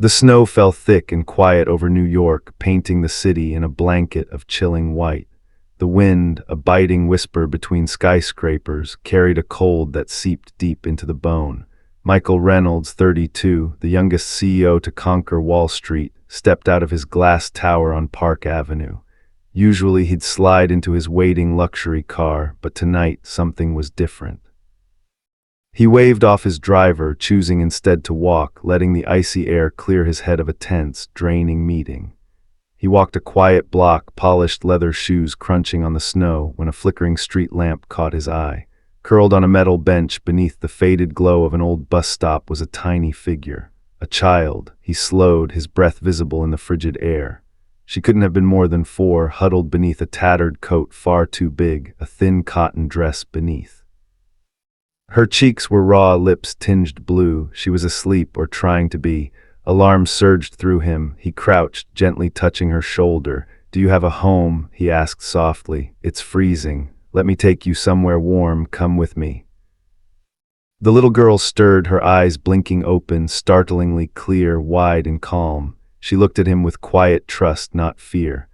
The snow fell thick and quiet over New York, painting the city in a blanket of chilling white. The wind, a biting whisper between skyscrapers, carried a cold that seeped deep into the bone. Michael Reynolds, 32, the youngest CEO to conquer Wall Street, stepped out of his glass tower on Park Avenue. Usually he'd slide into his waiting luxury car, but tonight something was different. He waved off his driver, choosing instead to walk, letting the icy air clear his head of a tense, draining meeting. He walked a quiet block, polished leather shoes crunching on the snow, when a flickering street lamp caught his eye. Curled on a metal bench beneath the faded glow of an old bus stop was a tiny figure. A child. He slowed, his breath visible in the frigid air. She couldn't have been more than 4, huddled beneath a tattered coat far too big, a thin cotton dress beneath. Her cheeks were raw, lips tinged blue. She was asleep, or trying to be. Alarm surged through him. He crouched, gently touching her shoulder. "Do you have a home?" he asked softly. "It's freezing. Let me take you somewhere warm. Come with me." The little girl stirred, her eyes blinking open, startlingly clear, wide and calm. She looked at him with quiet trust, not fear.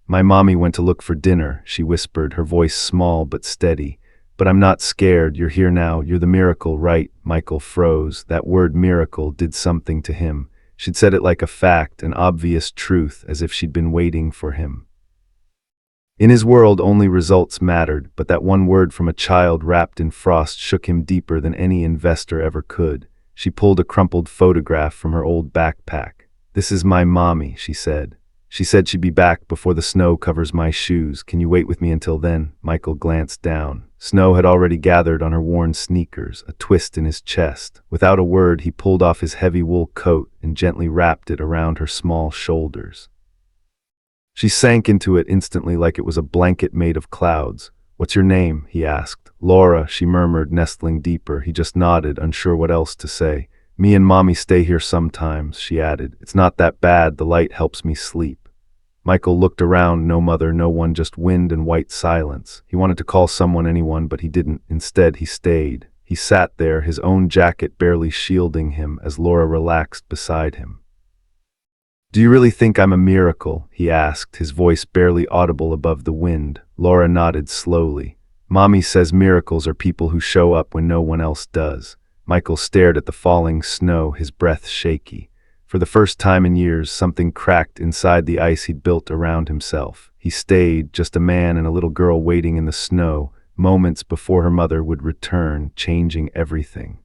"My mommy went to look for dinner," she whispered, her voice small but steady. "But I'm not scared. You're here now. You're the miracle, right?" Michael froze. That word miracle did something to him. She'd said it like a fact, an obvious truth, as if she'd been waiting for him. In his world, only results mattered, but that one word from a child wrapped in frost shook him deeper than any investor ever could. She pulled a crumpled photograph from her old backpack. "This is my mommy," she said. "She said she'd be back before the snow covers my shoes. Can you wait with me until then?" Michael glanced down. Snow had already gathered on her worn sneakers, a twist in his chest. Without a word, he pulled off his heavy wool coat and gently wrapped it around her small shoulders. She sank into it instantly, like it was a blanket made of clouds. "What's your name?" he asked. "Laura," she murmured, nestling deeper. He just nodded, unsure what else to say. "Me and Mommy stay here sometimes," she added. "It's not that bad. The light helps me sleep." Michael looked around. No mother, no one, just wind and white silence. He wanted to call someone, anyone, but he didn't. Instead, he stayed. He sat there, his own jacket barely shielding him, as Laura relaxed beside him. "Do you really think I'm a miracle?" he asked, his voice barely audible above the wind. Laura nodded slowly. "Mommy says miracles are people who show up when no one else does." Michael stared at the falling snow, his breath shaky. For the first time in years, something cracked inside the ice he'd built around himself. He stayed, just a man and a little girl waiting in the snow, moments before her mother would return, changing everything.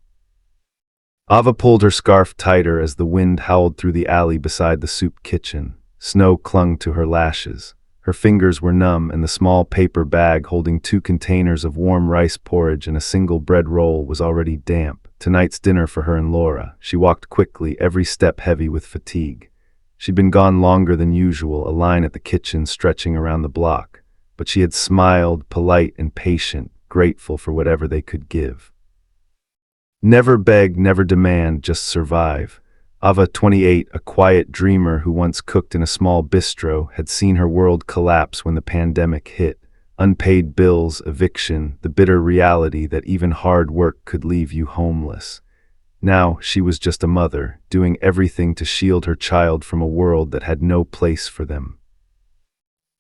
Ava pulled her scarf tighter as the wind howled through the alley beside the soup kitchen. Snow clung to her lashes. Her fingers were numb, and the small paper bag holding 2 containers of warm rice porridge and a single bread roll was already damp. Tonight's dinner for her and Laura. She walked quickly, every step heavy with fatigue. She'd been gone longer than usual, a line at the kitchen stretching around the block. But she had smiled, polite and patient, grateful for whatever they could give. Never beg, never demand, just survive. Ava, 28, a quiet dreamer who once cooked in a small bistro, had seen her world collapse when the pandemic hit. Unpaid bills, eviction, the bitter reality that even hard work could leave you homeless. Now she was just a mother, doing everything to shield her child from a world that had no place for them.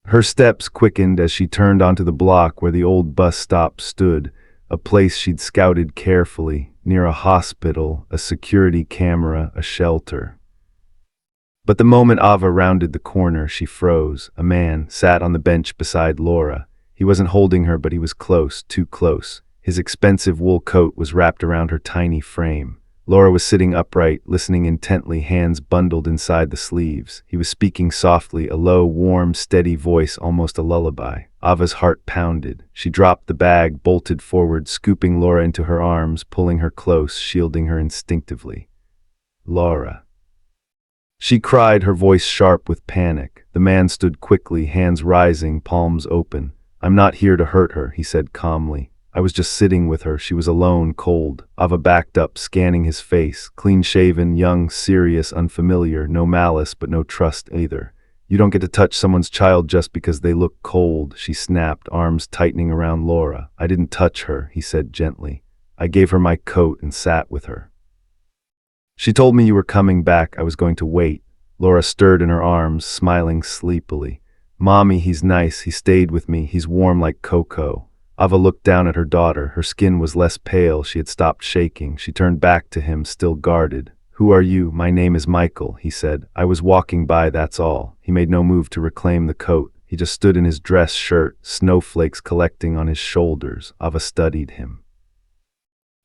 Her steps quickened as she turned onto the block where the old bus stop stood, a place she'd scouted carefully, near a hospital, a security camera, a shelter. But the moment Ava rounded the corner, she froze. A man sat on the bench beside Laura. He wasn't holding her, but he was close, too close. His expensive wool coat was wrapped around her tiny frame. Laura was sitting upright, listening intently, hands bundled inside the sleeves. He was speaking softly, a low, warm, steady voice, almost a lullaby. Ava's heart pounded. She dropped the bag, bolted forward, scooping Laura into her arms, pulling her close, shielding her instinctively. "Laura." She cried, her voice sharp with panic. The man stood quickly, hands rising, palms open. "I'm not here to hurt her," he said calmly. "I was just sitting with her. She was alone, cold." Ava backed up, scanning his face. Clean-shaven, young, serious, unfamiliar, no malice but no trust either. "You don't get to touch someone's child just because they look cold," she snapped, arms tightening around Laura. "I didn't touch her," he said gently. "I gave her my coat and sat with her." She told me you were coming back. I was going to wait. Laura stirred in her arms, smiling sleepily. Mommy, he's nice. He stayed with me. He's warm like cocoa. Ava looked down at her daughter. Her skin was less pale. She had stopped shaking. She turned back to him, still guarded. Who are you? My name is Michael, he said. I was walking by, that's all. He made no move to reclaim the coat. He just stood in his dress shirt, snowflakes collecting on his shoulders. Ava studied him.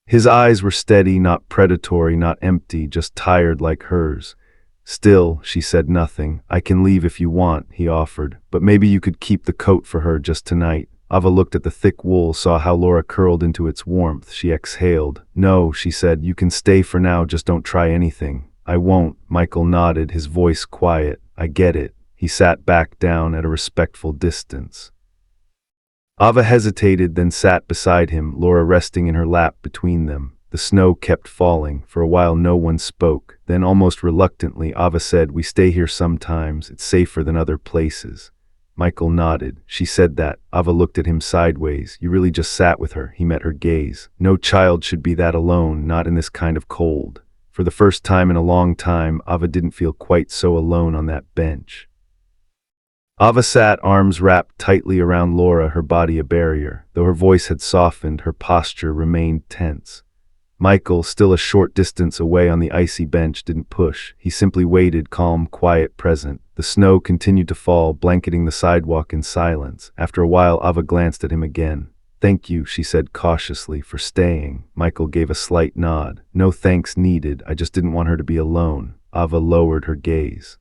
His eyes were steady, not predatory, not empty, just tired like hers. Still, she said nothing. I can leave if you want, he offered, but maybe you could keep the coat for her just tonight. Ava looked at the thick wool, saw how Laura curled into its warmth. She exhaled. No, she said, you can stay for now, just don't try anything. I won't. Michael nodded, his voice quiet. I get it. He sat back down at a respectful distance. Ava hesitated, then sat beside him, Laura resting in her lap between them. The snow kept falling. For a while no one spoke. Then almost reluctantly, Ava said, we stay here sometimes. It's safer than other places. Michael nodded. She said that. Ava looked at him sideways. You really just sat with her. He met her gaze. No child should be that alone, not in this kind of cold. For the first time in a long time, Ava didn't feel quite so alone on that bench. Ava sat, arms wrapped tightly around Laura, her body a barrier. Though her voice had softened, her posture remained tense. Michael, still a short distance away on the icy bench, didn't push. He simply waited, calm, quiet, present. The snow continued to fall, blanketing the sidewalk in silence. After a while, Ava glanced at him again. Thank you, she said cautiously, for staying. Michael gave a slight nod. No thanks needed. I just didn't want her to be alone. Ava lowered her gaze.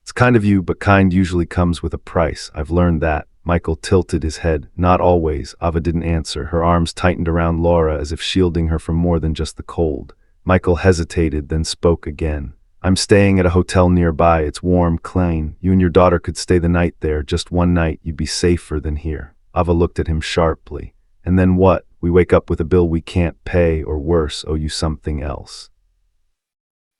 It's kind of you, but kind usually comes with a price. I've learned that. Michael tilted his head. Not always. Ava didn't answer. Her arms tightened around Laura as if shielding her from more than just the cold. Michael hesitated, then spoke again. I'm staying at a hotel nearby. It's warm, clean. You and your daughter could stay the night there. Just one night. You'd be safer than here. Ava looked at him sharply. And then what? We wake up with a bill we can't pay, or worse, owe you something else.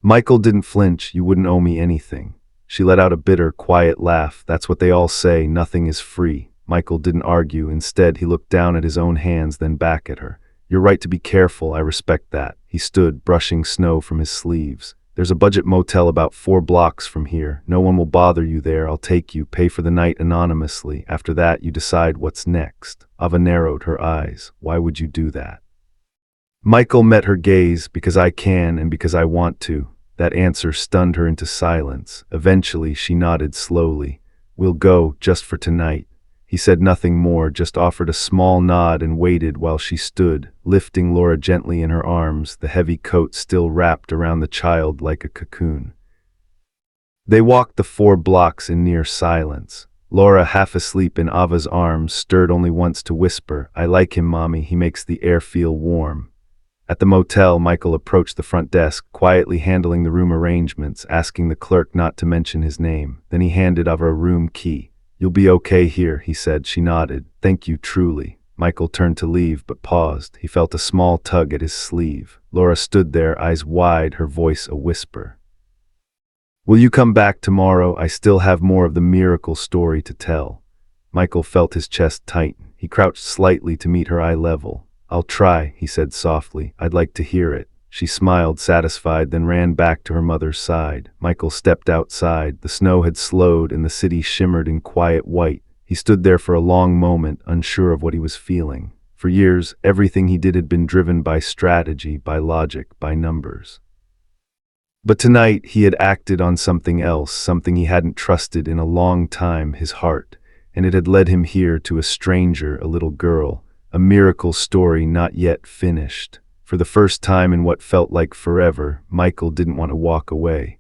Michael didn't flinch. You wouldn't owe me anything. She let out a bitter, quiet laugh. That's what they all say, nothing is free. Michael didn't argue. Instead, he looked down at his own hands, then back at her. You're right to be careful, I respect that. He stood, brushing snow from his sleeves. There's a budget motel about 4 blocks from here. No one will bother you there. I'll take you, pay for the night anonymously. After that, you decide what's next. Ava narrowed her eyes. Why would you do that? Michael met her gaze. Because I can and because I want to. That answer stunned her into silence. Eventually, she nodded slowly. We'll go, just for tonight. He said nothing more, just offered a small nod and waited while she stood, lifting Laura gently in her arms, the heavy coat still wrapped around the child like a cocoon. They walked the 4 blocks in near silence. Laura, half asleep in Ava's arms, stirred only once to whisper, I like him, Mommy. He makes the air feel warm. At the motel, Michael approached the front desk, quietly handling the room arrangements, asking the clerk not to mention his name. Then he handed Ava a room key. You'll be okay here, he said. She nodded. Thank you, truly. Michael turned to leave, but paused. He felt a small tug at his sleeve. Laura stood there, eyes wide, her voice a whisper. Will you come back tomorrow? I still have more of the miracle story to tell. Michael felt his chest tighten. He crouched slightly to meet her eye level. I'll try, he said softly. I'd like to hear it. She smiled, satisfied, then ran back to her mother's side. Michael stepped outside. The snow had slowed and the city shimmered in quiet white. He stood there for a long moment, unsure of what he was feeling. For years, everything he did had been driven by strategy, by logic, by numbers. But tonight, he had acted on something else, something he hadn't trusted in a long time, his heart. And it had led him here to a stranger, a little girl. A miracle story not yet finished. For the first time in what felt like forever, Michael didn't want to walk away.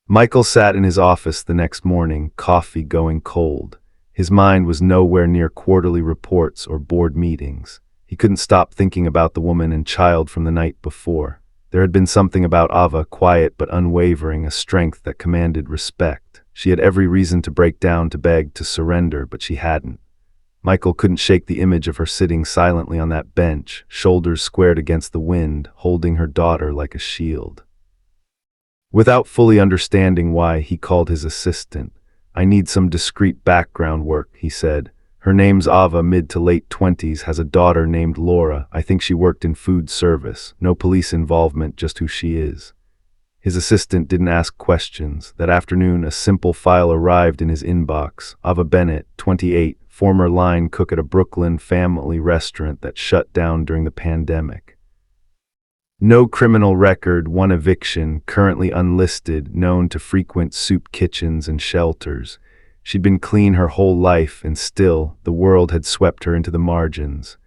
Michael sat in his office the next morning, coffee going cold. His mind was nowhere near quarterly reports or board meetings. He couldn't stop thinking about the woman and child from the night before. There had been something about Ava, quiet but unwavering, a strength that commanded respect. She had every reason to break down, to beg, to surrender, but she hadn't. Michael couldn't shake the image of her sitting silently on that bench, shoulders squared against the wind, holding her daughter like a shield. Without fully understanding why, he called his assistant. I need some discreet background work, he said. Her name's Ava, mid to late 20s, has a daughter named Laura. I think she worked in food service. No police involvement, just who she is." His assistant didn't ask questions. That afternoon, a simple file arrived in his inbox. Ava Bennett, 28, former line cook at a Brooklyn family restaurant that shut down during the pandemic. No criminal record, one eviction, currently unlisted, known to frequent soup kitchens and shelters. She'd been clean her whole life, and still, the world had swept her into the margins.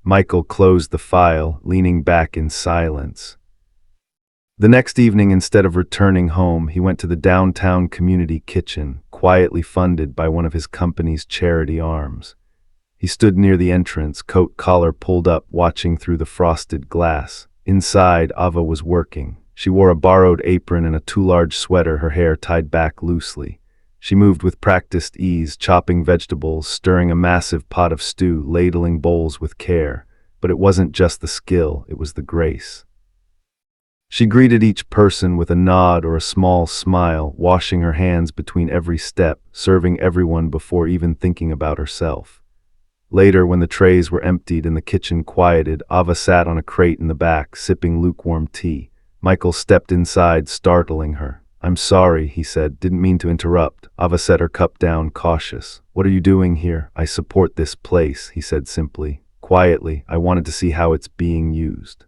Michael closed the file, leaning back in silence. The next evening, instead of returning home, he went to the downtown community kitchen, quietly funded by one of his company's charity arms. He stood near the entrance, coat collar pulled up, watching through the frosted glass. Inside, Ava was working. She wore a borrowed apron and a too-large sweater, her hair tied back loosely. She moved with practiced ease, chopping vegetables, stirring a massive pot of stew, ladling bowls with care. But it wasn't just the skill, it was the grace. She greeted each person with a nod or a small smile, washing her hands between every step, serving everyone before even thinking about herself. Later, when the trays were emptied and the kitchen quieted, Ava sat on a crate in the back, sipping lukewarm tea. Michael stepped inside, startling her. "I'm sorry," he said. "Didn't mean to interrupt." Ava set her cup down, cautious. "What are you doing here?" "I support this place," he said simply. Quietly, "I wanted to see how it's being used."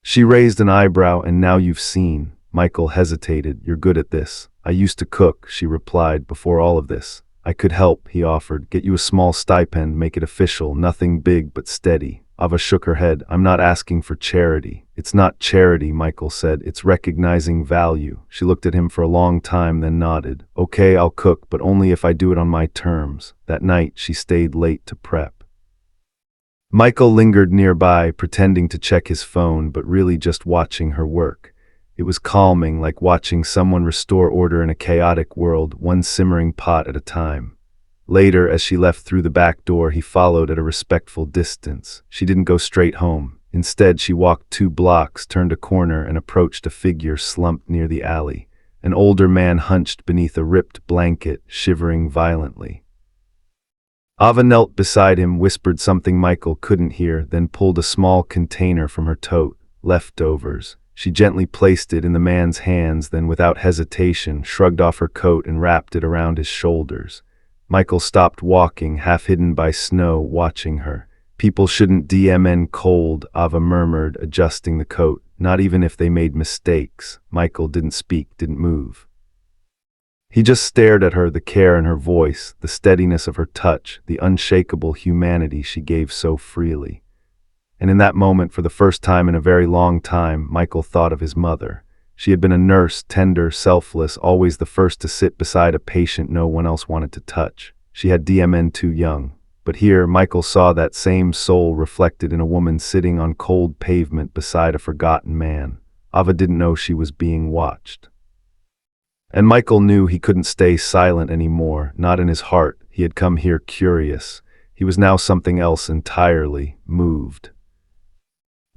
She raised an eyebrow. "And now you've seen." Michael hesitated. "You're good at this." "I used to cook," she replied, "before all of this." "I could help," he offered. "Get you a small stipend, make it official, nothing big but steady." Ava shook her head. "I'm not asking for charity." "It's not charity," Michael said. "It's recognizing value." She looked at him for a long time, then nodded. "Okay, I'll cook, but only if I do it on my terms." That night, she stayed late to prep. Michael lingered nearby, pretending to check his phone, but really just watching her work. It was calming, like watching someone restore order in a chaotic world, one simmering pot at a time. Later, as she left through the back door, he followed at a respectful distance. She didn't go straight home. Instead, she walked 2 blocks, turned a corner, and approached a figure slumped near the alley. An older man hunched beneath a ripped blanket, shivering violently. Ava knelt beside him, whispered something Michael couldn't hear, then pulled a small container from her tote. Leftovers. She gently placed it in the man's hands, then without hesitation shrugged off her coat and wrapped it around his shoulders. Michael stopped walking, half hidden by snow, watching her. "People shouldn't DMN cold," Ava murmured, adjusting the coat. "Not even if they made mistakes." Michael didn't speak, didn't move. He just stared at her, the care in her voice, the steadiness of her touch, the unshakable humanity she gave so freely. And in that moment, for the first time in a very long time, Michael thought of his mother. She had been a nurse, tender, selfless, always the first to sit beside a patient no one else wanted to touch. She had DMN too young. But here, Michael saw that same soul reflected in a woman sitting on cold pavement beside a forgotten man. Ava didn't know she was being watched. And Michael knew he couldn't stay silent anymore, not in his heart. He had come here curious. He was now something else entirely, moved.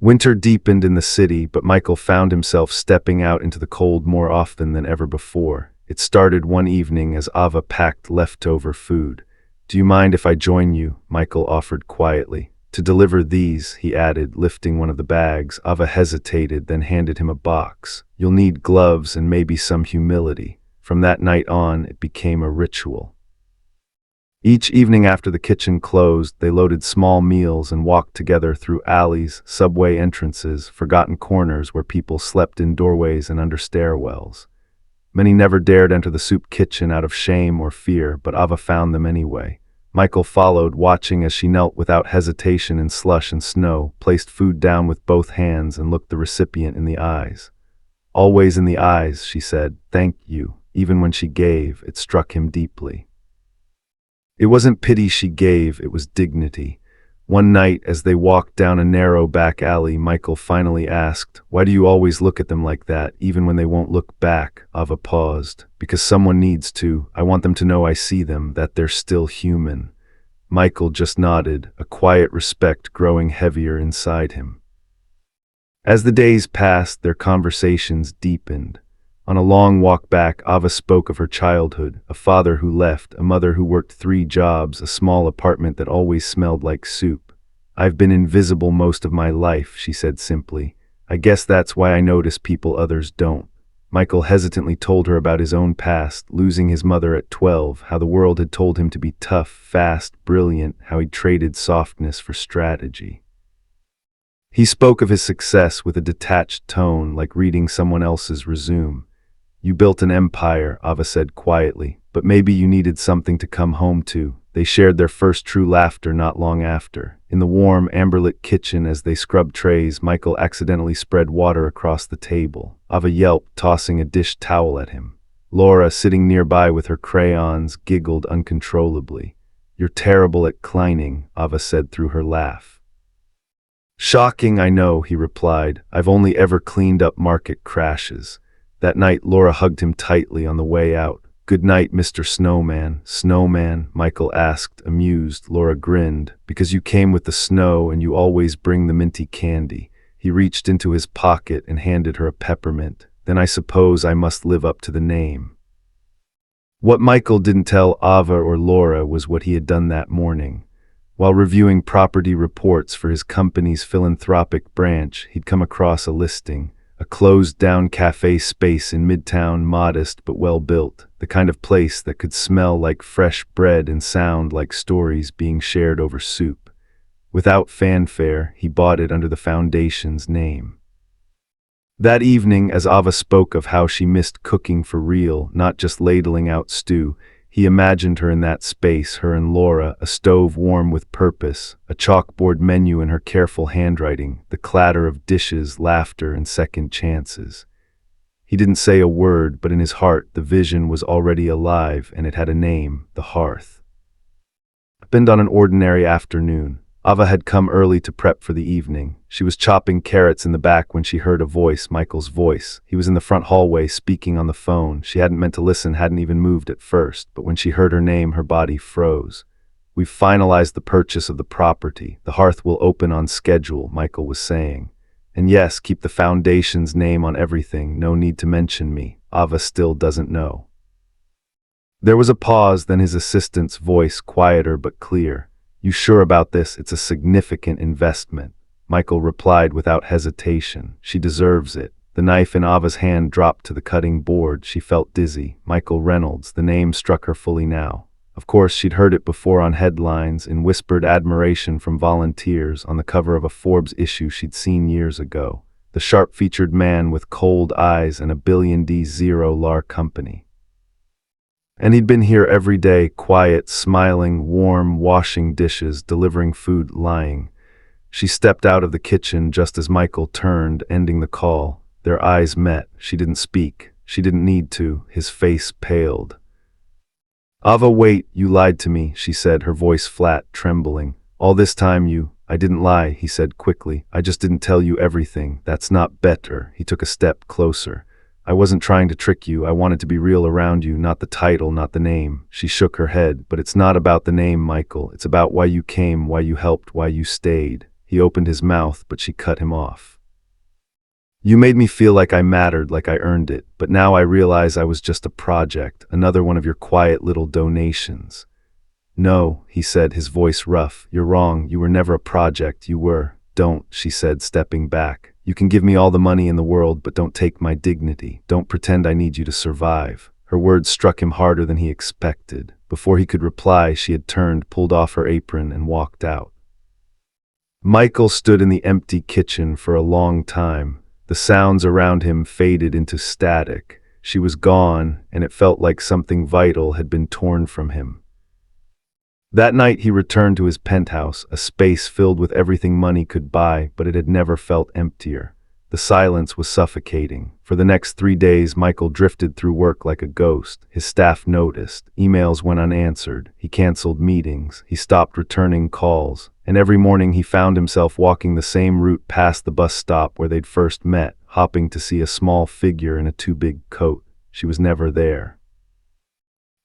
Winter deepened in the city, but Michael found himself stepping out into the cold more often than ever before. It started one evening as Ava packed leftover food. "Do you mind if I join you?" Michael offered quietly. "To deliver these," he added, lifting one of the bags. Ava hesitated, then handed him a box. "You'll need gloves and maybe some humility." From that night on, it became a ritual. Each evening after the kitchen closed, they loaded small meals and walked together through alleys, subway entrances, forgotten corners where people slept in doorways and under stairwells. Many never dared enter the soup kitchen out of shame or fear, but Ava found them anyway. Michael followed, watching as she knelt without hesitation in slush and snow, placed food down with both hands, and looked the recipient in the eyes. "Always in the eyes," she said. "Thank you." Even when she gave, it struck him deeply. It wasn't pity she gave, it was dignity. One night, as they walked down a narrow back alley, Michael finally asked, "Why do you always look at them like that, even when they won't look back?" Ava paused. "Because someone needs to. I want them to know I see them, that they're still human." Michael just nodded, a quiet respect growing heavier inside him. As the days passed, their conversations deepened. On a long walk back, Ava spoke of her childhood, a father who left, a mother who worked 3 jobs, a small apartment that always smelled like soup. "I've been invisible most of my life," she said simply. "I guess that's why I notice people others don't." Michael hesitantly told her about his own past, losing his mother at 12, how the world had told him to be tough, fast, brilliant, how he'd traded softness for strategy. He spoke of his success with a detached tone, like reading someone else's resume. "You built an empire," Ava said quietly, "but maybe you needed something to come home to." They shared their first true laughter not long after. In the warm, amber-lit kitchen as they scrubbed trays, Michael accidentally spread water across the table. Ava yelped, tossing a dish towel at him. Laura, sitting nearby with her crayons, giggled uncontrollably. "You're terrible at cleaning," Ava said through her laugh. "Shocking, I know," he replied. "I've only ever cleaned up market crashes." That night, Laura hugged him tightly on the way out. "Good night, Mr. Snowman." "Snowman?" Michael asked, amused. Laura grinned. "Because you came with the snow and you always bring the minty candy." He reached into his pocket and handed her a peppermint. "Then I suppose I must live up to the name." What Michael didn't tell Ava or Laura was what he had done that morning. While reviewing property reports for his company's philanthropic branch, he'd come across a listing. A closed-down cafe space in Midtown, modest but well-built, the kind of place that could smell like fresh bread and sound like stories being shared over soup. Without fanfare, he bought it under the foundation's name. That evening, as Ava spoke of how she missed cooking for real, not just ladling out stew, he imagined her in that space, her and Laura, a stove warm with purpose, a chalkboard menu in her careful handwriting, the clatter of dishes, laughter, and second chances. He didn't say a word, but in his heart the vision was already alive, and it had a name: the hearth. It happened on an ordinary afternoon. Ava had come early to prep for the evening. She was chopping carrots in the back when she heard a voice, Michael's voice. He was in the front hallway speaking on the phone. She hadn't meant to listen, hadn't even moved at first, but when she heard her name, her body froze. "We've finalized the purchase of the property. The hearth will open on schedule," Michael was saying. "And yes, keep the foundation's name on everything. No need to mention me. Ava still doesn't know." There was a pause, then his assistant's voice, quieter but clear. "You sure about this? It's a significant investment." Michael replied without hesitation. "She deserves it." The knife in Ava's hand dropped to the cutting board. She felt dizzy. Michael Reynolds, the name struck her fully now. Of course, she'd heard it before on headlines, in whispered admiration from volunteers, on the cover of a Forbes issue she'd seen years ago. The sharp-featured man with cold eyes and a $1 billion company. And he'd been here every day, quiet, smiling, warm, washing dishes, delivering food, lying. She stepped out of the kitchen just as Michael turned, ending the call. Their eyes met. She didn't speak. She didn't need to. His face paled. "Ava, wait, you lied to me," she said, her voice flat, trembling. "All this time I didn't lie," he said quickly. "I just didn't tell you everything. That's not better." He took a step closer. "I wasn't trying to trick you. I wanted to be real around you, not the title, not the name." She shook her head. "But it's not about the name, Michael. It's about why you came, why you helped, why you stayed." He opened his mouth, but she cut him off. "You made me feel like I mattered, like I earned it, but now I realize I was just a project, another one of your quiet little donations." "No," he said, his voice rough. "You're wrong. You were never a project. You were." "Don't," she said, stepping back. "You can give me all the money in the world, but don't take my dignity. Don't pretend I need you to survive." Her words struck him harder than he expected. Before he could reply, she had turned, pulled off her apron, and walked out. Michael stood in the empty kitchen for a long time. The sounds around him faded into static. She was gone, and it felt like something vital had been torn from him. That night he returned to his penthouse, a space filled with everything money could buy, but it had never felt emptier. The silence was suffocating. For the next 3 days, Michael drifted through work like a ghost. His staff noticed. Emails went unanswered. He canceled meetings. He stopped returning calls. And every morning he found himself walking the same route past the bus stop where they'd first met, hopping to see a small figure in a too-big coat. She was never there.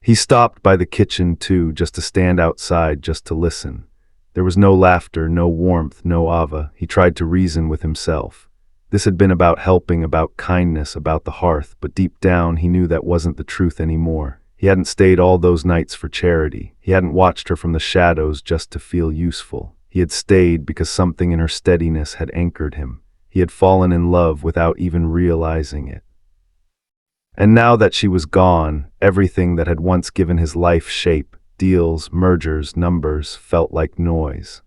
He stopped by the kitchen, too, just to stand outside, just to listen. There was no laughter, no warmth, no Ava. He tried to reason with himself. This had been about helping, about kindness, about the hearth, but deep down he knew that wasn't the truth anymore. He hadn't stayed all those nights for charity. He hadn't watched her from the shadows just to feel useful. He had stayed because something in her steadiness had anchored him. He had fallen in love without even realizing it. And now that she was gone, everything that had once given his life shape, deals, mergers, numbers, felt like noise.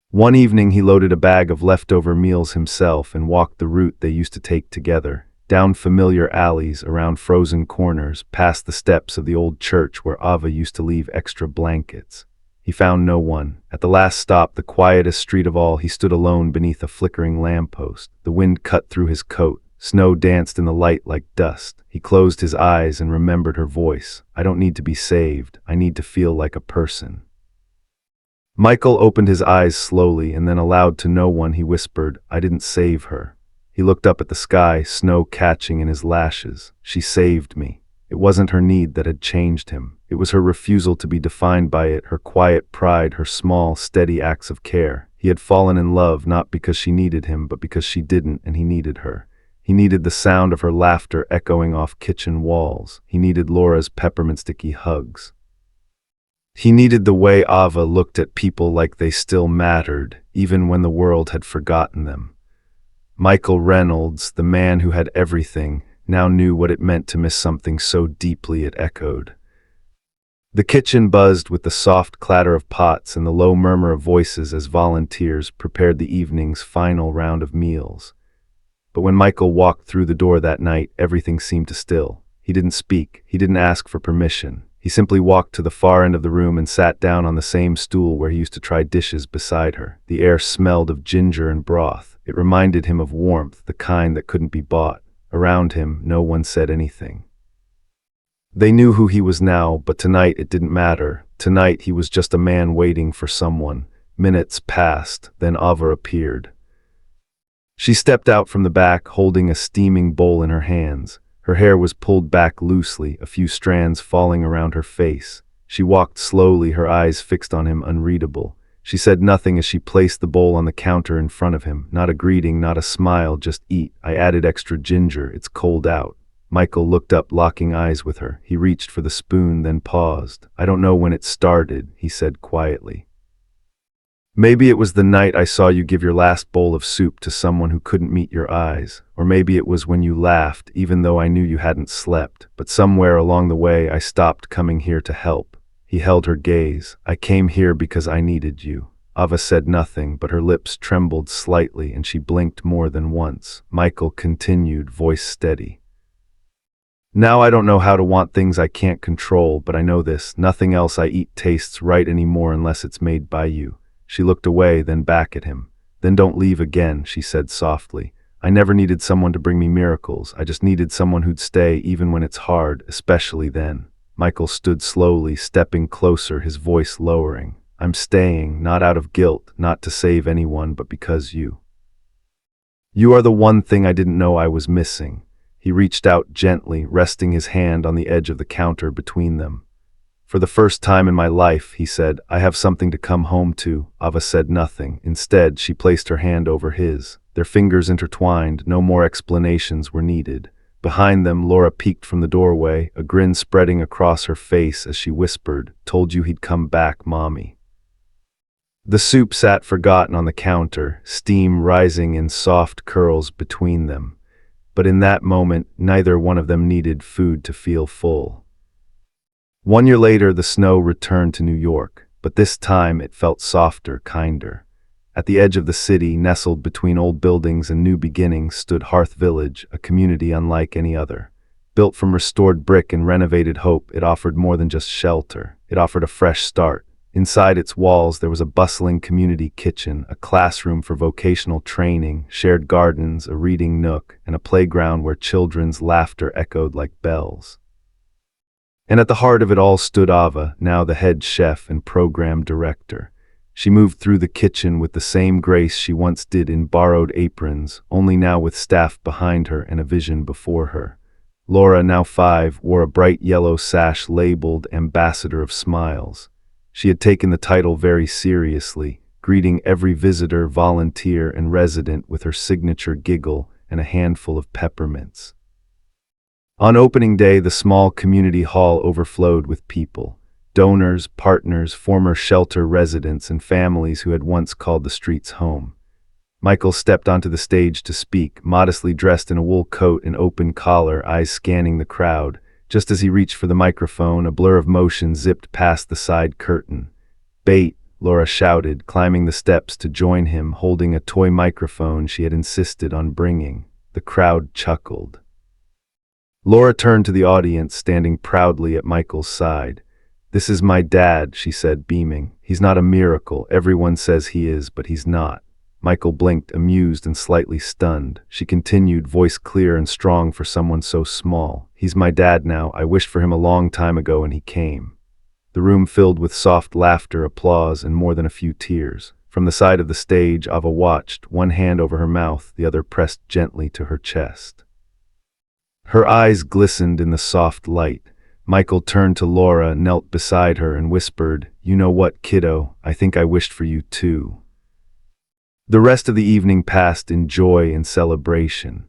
One evening he loaded a bag of leftover meals himself and walked the route they used to take together, down familiar alleys, around frozen corners, past the steps of the old church where Ava used to leave extra blankets. He found no one. At the last stop, the quietest street of all, he stood alone beneath a flickering lamppost. The wind cut through his coat. Snow danced in the light like dust. He closed his eyes and remembered her voice. "I don't need to be saved. I need to feel like a person." Michael opened his eyes slowly, and then aloud to no one he whispered, "I didn't save her." He looked up at the sky, snow catching in his lashes. "She saved me." It wasn't her need that had changed him. It was her refusal to be defined by it, her quiet pride, her small, steady acts of care. He had fallen in love not because she needed him, but because she didn't, and he needed her. He needed the sound of her laughter echoing off kitchen walls. He needed Laura's peppermint sticky hugs. He needed the way Ava looked at people like they still mattered, even when the world had forgotten them. Michael Reynolds, the man who had everything, now knew what it meant to miss something so deeply it echoed. The kitchen buzzed with the soft clatter of pots and the low murmur of voices as volunteers prepared the evening's final round of meals. But when Michael walked through the door that night, everything seemed to still. He didn't speak. He didn't ask for permission. He simply walked to the far end of the room and sat down on the same stool where he used to try dishes beside her. The air smelled of ginger and broth. It reminded him of warmth, the kind that couldn't be bought. Around him, no one said anything. They knew who he was now, but tonight it didn't matter. Tonight he was just a man waiting for someone. Minutes passed, then Ava appeared. She stepped out from the back, holding a steaming bowl in her hands. Her hair was pulled back loosely, a few strands falling around her face. She walked slowly, her eyes fixed on him, unreadable. She said nothing as she placed the bowl on the counter in front of him. Not a greeting, not a smile, just "Eat. I added extra ginger. It's cold out." Michael looked up, locking eyes with her. He reached for the spoon, then paused. "I don't know when it started," he said quietly. "Maybe it was the night I saw you give your last bowl of soup to someone who couldn't meet your eyes. Or maybe it was when you laughed, even though I knew you hadn't slept. But somewhere along the way I stopped coming here to help." He held her gaze. "I came here because I needed you." Ava said nothing, but her lips trembled slightly and she blinked more than once. Michael continued, voice steady. "Now I don't know how to want things I can't control, but I know this: nothing else I eat tastes right anymore unless it's made by you." She looked away, then back at him. "Then don't leave again," she said softly. "I never needed someone to bring me miracles. I just needed someone who'd stay even when it's hard, especially then." Michael stood slowly, stepping closer, his voice lowering. "I'm staying, not out of guilt, not to save anyone, but because you. You are the one thing I didn't know I was missing." He reached out gently, resting his hand on the edge of the counter between them. "For the first time in my life," he said, "I have something to come home to." Ava said nothing. Instead, she placed her hand over his. Their fingers intertwined. No more explanations were needed. Behind them, Laura peeked from the doorway, a grin spreading across her face as she whispered, "Told you he'd come back, Mommy." The soup sat forgotten on the counter, steam rising in soft curls between them. But in that moment, neither one of them needed food to feel full. 1 year later, the snow returned to New York, but this time it felt softer, kinder. At the edge of the city, nestled between old buildings and new beginnings, stood Hearth Village, a community unlike any other. Built from restored brick and renovated hope, it offered more than just shelter. It offered a fresh start. Inside its walls, there was a bustling community kitchen, a classroom for vocational training, shared gardens, a reading nook, and a playground where children's laughter echoed like bells. And at the heart of it all stood Ava, now the head chef and program director. She moved through the kitchen with the same grace she once did in borrowed aprons, only now with staff behind her and a vision before her. Laura, now 5, wore a bright yellow sash labeled Ambassador of Smiles. She had taken the title very seriously, greeting every visitor, volunteer, and resident with her signature giggle and a handful of peppermints. On opening day, the small community hall overflowed with people. Donors, partners, former shelter residents, and families who had once called the streets home. Michael stepped onto the stage to speak, modestly dressed in a wool coat and open collar, eyes scanning the crowd. Just as he reached for the microphone, a blur of motion zipped past the side curtain. "Bait," Laura shouted, climbing the steps to join him, holding a toy microphone she had insisted on bringing. The crowd chuckled. Laura turned to the audience, standing proudly at Michael's side. "This is my dad," she said, beaming. "He's not a miracle. Everyone says he is, but he's not." Michael blinked, amused and slightly stunned. She continued, voice clear and strong for someone so small. "He's my dad now. I wished for him a long time ago and he came." The room filled with soft laughter, applause, and more than a few tears. From the side of the stage, Ava watched, one hand over her mouth, the other pressed gently to her chest. Her eyes glistened in the soft light. Michael turned to Laura, knelt beside her, and whispered, "You know what, kiddo? I think I wished for you too." The rest of the evening passed in joy and celebration.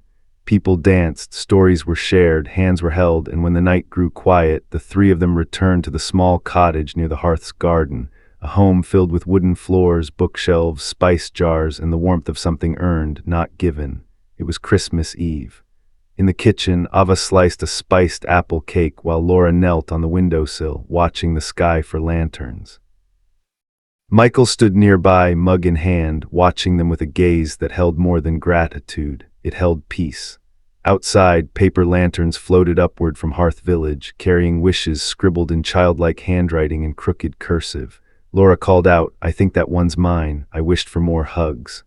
People danced, stories were shared, hands were held, and when the night grew quiet, the three of them returned to the small cottage near the hearth's garden, a home filled with wooden floors, bookshelves, spice jars, and the warmth of something earned, not given. It was Christmas Eve. In the kitchen, Ava sliced a spiced apple cake while Laura knelt on the windowsill, watching the sky for lanterns. Michael stood nearby, mug in hand, watching them with a gaze that held more than gratitude. It held peace. Outside, paper lanterns floated upward from Hearth Village, carrying wishes scribbled in childlike handwriting and crooked cursive. Laura called out, "I think that one's mine. I wished for more hugs."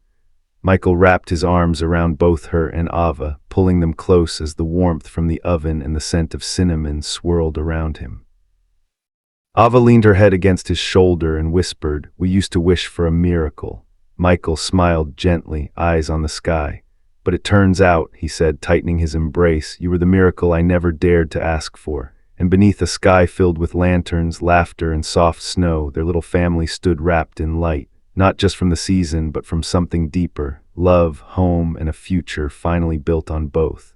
Michael wrapped his arms around both her and Ava, pulling them close as the warmth from the oven and the scent of cinnamon swirled around him. Ava leaned her head against his shoulder and whispered, "We used to wish for a miracle." Michael smiled gently, eyes on the sky. "But it turns out," he said, tightening his embrace, "you were the miracle I never dared to ask for." And beneath a sky filled with lanterns, laughter, and soft snow, their little family stood wrapped in light. Not just from the season, but from something deeper, love, home, and a future finally built on both.